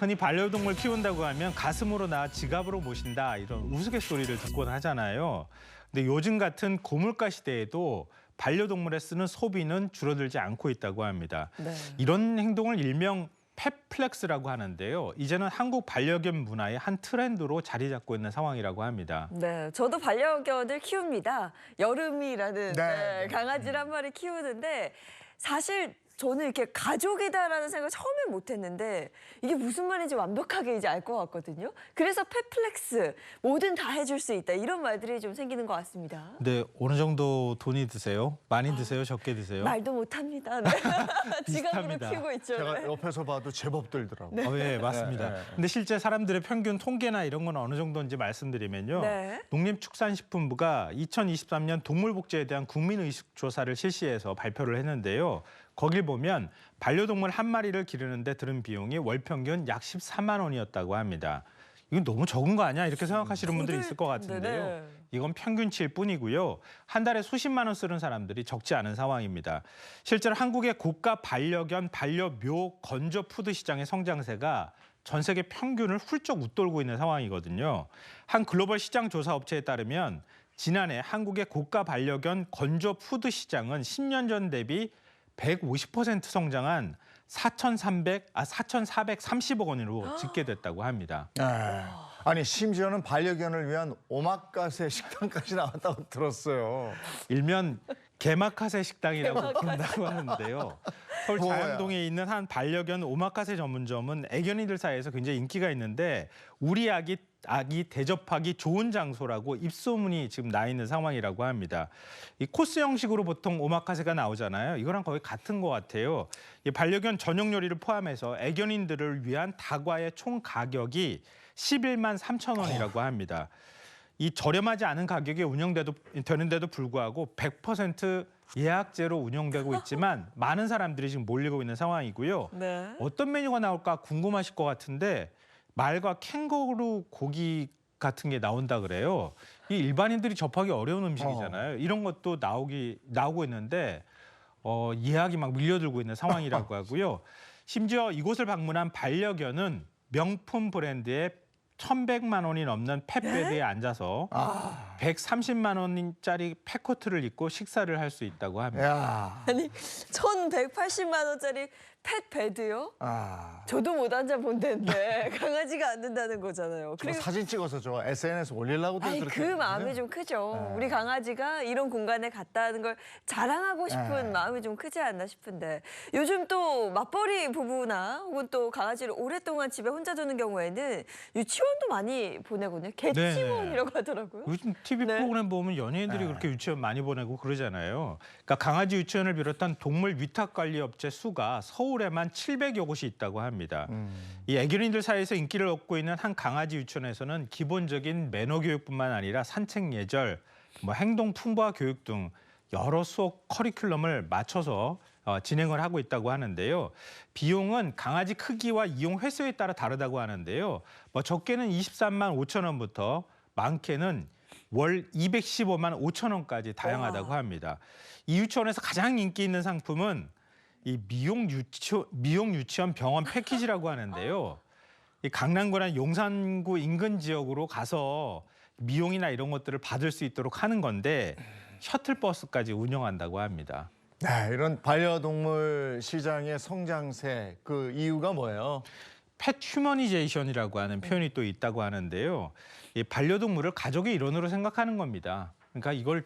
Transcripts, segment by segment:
흔히 반려동물 키운다고 하면 가슴으로 낳아 지갑으로 모신다 이런 우스갯소리를 듣곤 하잖아요. 근데 요즘 같은 고물가 시대에도 반려동물에 쓰는 소비는 줄어들지 않고 있다고 합니다. 네. 이런 행동을 일명 펫플렉스라고 하는데요. 이제는 한국 반려견 문화의 한 트렌드로 자리 잡고 있는 상황이라고 합니다. 네, 저도 반려견을 키웁니다. 여름이라는 네. 강아지를 한 마리 키우는데 사실 저는 이렇게 가족이다라는 생각을 처음에 못했는데 이게 무슨 말인지 완벽하게 이제 알 것 같거든요. 그래서 펫플렉스, 뭐든 다 해줄 수 있다 이런 말들이 좀 생기는 것 같습니다. 근데 어느 정도 돈이 드세요? 많이 드세요? 적게 드세요? 말도 못합니다. 네. 지갑으로 비슷합니다. 키우고 있죠. 제가 네. 옆에서 봐도 제법 들더라고요. 네, 맞습니다. 네, 네. 근데 실제 사람들의 평균 통계나 이런 건 어느 정도인지 말씀드리면요. 네. 농림축산식품부가 2023년 동물복지에 대한 국민의식 조사를 실시해서 발표를 했는데요. 거길 보면 반려동물 한 마리를 기르는데 드는 비용이 월 평균 약 14만 원이었다고 합니다. 이건 너무 적은 거 아니야? 이렇게 생각하시는 분들이 있을 것 같은데요. 네. 이건 평균치일 뿐이고요. 한 달에 수십만 원 쓰는 사람들이 적지 않은 상황입니다. 실제로 한국의 고가 반려견, 반려묘, 건조 푸드 시장의 성장세가 전 세계 평균을 훌쩍 웃돌고 있는 상황이거든요. 한 글로벌 시장 조사 업체에 따르면 지난해 한국의 고가 반려견 건조 푸드 시장은 10년 전 대비 150% 성장한 4,430억 원으로 집계됐다고 합니다. 네. 아니 심지어는 반려견을 위한 오마카세 식당까지 나왔다고 들었어요. 일면 게마카세 식당이라고 부른다고 하는데요. 서울 뭐야? 자양동에 있는 한 반려견 오마카세 전문점은 애견이들 사이에서 굉장히 인기가 있는데 우리 아기 대접하기 좋은 장소라고 입소문이 지금 나 있는 상황이라고 합니다. 이 코스 형식으로 보통 오마카세가 나오잖아요. 이거랑 거의 같은 것 같아요. 이 반려견 전용 요리를 포함해서 애견인들을 위한 다과의 총 가격이 11만 3천 원이라고 합니다. 이 저렴하지 않은 가격에 운영되는데도 불구하고 100% 예약제로 운영되고 있지만 많은 사람들이 지금 몰리고 있는 상황이고요. 네. 어떤 메뉴가 나올까 궁금하실 것 같은데 말과 캥거루 고기 같은 게 나온다 그래요. 이 일반인들이 접하기 어려운 음식이잖아요. 이런 것도 나오고 있는데 예약이 막 밀려들고 있는 상황이라고 하고요. 심지어 이곳을 방문한 반려견은 명품 브랜드의 1,100만 원이 넘는 펫베드에 앉아서 130만 원짜리 펫코트를 입고 식사를 할 수 있다고 합니다. 야, 아니 1,180만 원짜리 펫베드요? 저도 못 앉아본다는데 강아지가 앉는다는 거잖아요. 저 사진 찍어서 저 SNS 올리려고도 아니 그렇게 그 마음이 했는데. 좀 크죠. 네. 우리 강아지가 이런 공간에 갔다는 걸 자랑하고 싶은 네. 마음이 좀 크지 않나 싶은데 요즘 또 맞벌이 부부나 혹은 또 강아지를 오랫동안 집에 혼자 두는 경우에는 유치원도 많이 보내거든요. 개치원이라고 하더라고요. 요즘 TV 네. 프로그램 보면 연예인들이 그렇게 유치원 많이 보내고 그러잖아요. 그러니까 강아지 유치원을 비롯한 동물 위탁 관리 업체 수가 서울에만 700여 곳이 있다고 합니다. 이 애견인들 사이에서 인기를 얻고 있는 한 강아지 유치원에서는 기본적인 매너 교육뿐만 아니라 산책 예절, 행동 풍부화 교육 등 여러 수업 커리큘럼을 맞춰서 진행을 하고 있다고 하는데요. 비용은 강아지 크기와 이용 횟수에 따라 다르다고 하는데요. 적게는 23만 5천 원부터 많게는 월 215만 5천 원까지 다양하다고 합니다. 이 유치원에서 가장 인기 있는 상품은 이 미용 유치원 병원 패키지라고 하는데요. 이 강남구나 용산구 인근 지역으로 가서 미용이나 이런 것들을 받을 수 있도록 하는 건데 셔틀버스까지 운영한다고 합니다. 네, 이런 반려동물 시장의 성장세 그 이유가 뭐예요? 펫 휴머니제이션이라고 하는 표현이 또 있다고 하는데요. 이 반려동물을 가족의 일원으로 생각하는 겁니다. 그러니까 이걸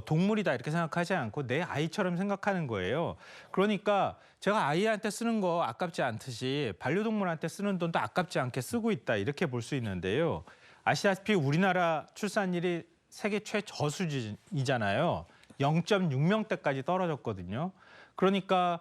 동물이다 이렇게 생각하지 않고 내 아이처럼 생각하는 거예요. 그러니까 제가 아이한테 쓰는 거 아깝지 않듯이 반려동물한테 쓰는 돈도 아깝지 않게 쓰고 있다 이렇게 볼 수 있는데요. 아시다시피 우리나라 출산율이 세계 최저수준이잖아요. 0.6명대까지 떨어졌거든요. 그러니까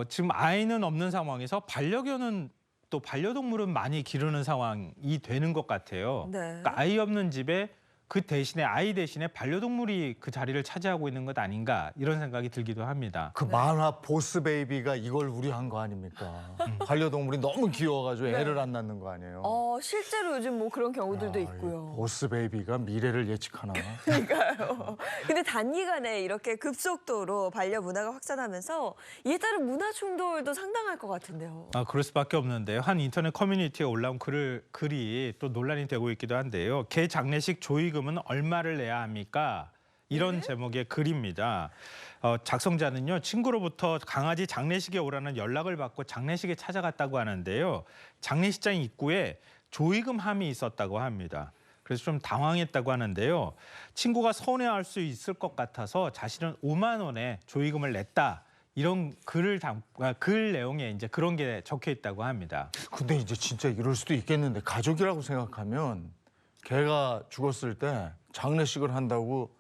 지금 아이는 없는 상황에서 반려견은 또 반려동물은 많이 기르는 상황이 되는 것 같아요. 네. 그러니까 아이 없는 집에 그 대신에 아이 대신에 반려동물이 그 자리를 차지하고 있는 것 아닌가 이런 생각이 들기도 합니다. 그 만화 보스 베이비가 이걸 우려한 거 아닙니까? 반려동물이 너무 귀여워가지고 애를 안 낳는 거 아니에요? 실제로 요즘 뭐 그런 경우들도 아, 있고요. 이 보스 베이비가 미래를 예측하나? 그러니까요. 근데 단기간에 이렇게 급속도로 반려 문화가 확산하면서 이에 따른 문화 충돌도 상당할 것 같은데요. 그럴 수밖에 없는데요. 한 인터넷 커뮤니티에 올라온 글이 또 논란이 되고 있기도 한데요. 개 장례식 조의금은 얼마를 내야 합니까? 이런 제목의 글입니다. 작성자는요, 친구로부터 강아지 장례식에 오라는 연락을 받고 장례식에 찾아갔다고 하는데요. 장례식장 입구에 조의금 함이 있었다고 합니다. 그래서 좀 당황했다고 하는데요. 친구가 서운해할 수 있을 것 같아서 자신은 5만 원의 조의금을 냈다. 이런 글 내용에 이제 그런 게 적혀 있다고 합니다. 근데 이제 진짜 이럴 수도 있겠는데 가족이라고 생각하면 개가 죽었을 때 장례식을 한다고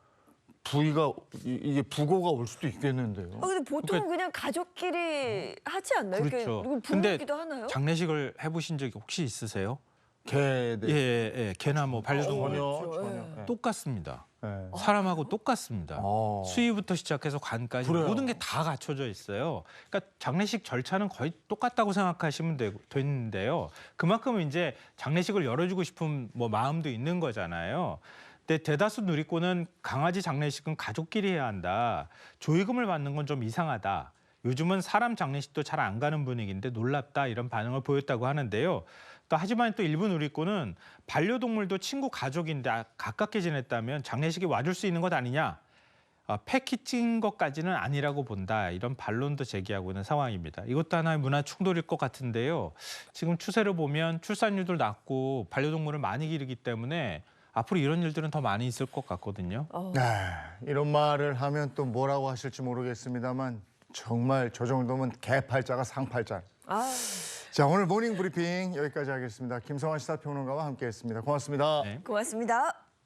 부의가 이게 부고가 올 수도 있겠는데요. 근데 보통은 그냥 가족끼리 하지 않나요? 그렇죠. 누구 근데 부르기도 하나요? 장례식을 해보신 적이 혹시 있으세요? 개 예. 개나 뭐 반려동물 전혀. 똑같습니다. 네. 사람하고 똑같습니다. 어. 수위부터 시작해서 관까지 그래요. 모든 게 다 갖춰져 있어요. 그러니까 장례식 절차는 거의 똑같다고 생각하시면 되는데요. 그만큼 이제 장례식을 열어주고 싶은 뭐 마음도 있는 거잖아요. 근데 대다수 누리꾼은 강아지 장례식은 가족끼리 해야 한다. 조의금을 받는 건 좀 이상하다. 요즘은 사람 장례식도 잘 안 가는 분위기인데 놀랍다 이런 반응을 보였다고 하는데요. 하지만 또 일부 누리꾼은 반려동물도 친구 가족인데 가깝게 지냈다면 장례식에 와줄 수 있는 것 아니냐. 패키친 것까지는 아니라고 본다. 이런 반론도 제기하고 있는 상황입니다. 이것도 하나의 문화 충돌일 것 같은데요. 지금 추세를 보면 출산율도 낮고 반려동물을 많이 기르기 때문에 앞으로 이런 일들은 더 많이 있을 것 같거든요. 네, 이런 말을 하면 또 뭐라고 하실지 모르겠습니다만 정말 저 정도면 개팔자가 상팔자. 자, 오늘 모닝 브리핑 여기까지 하겠습니다. 김성환 시사평론가와 함께했습니다. 고맙습니다. 네. 고맙습니다.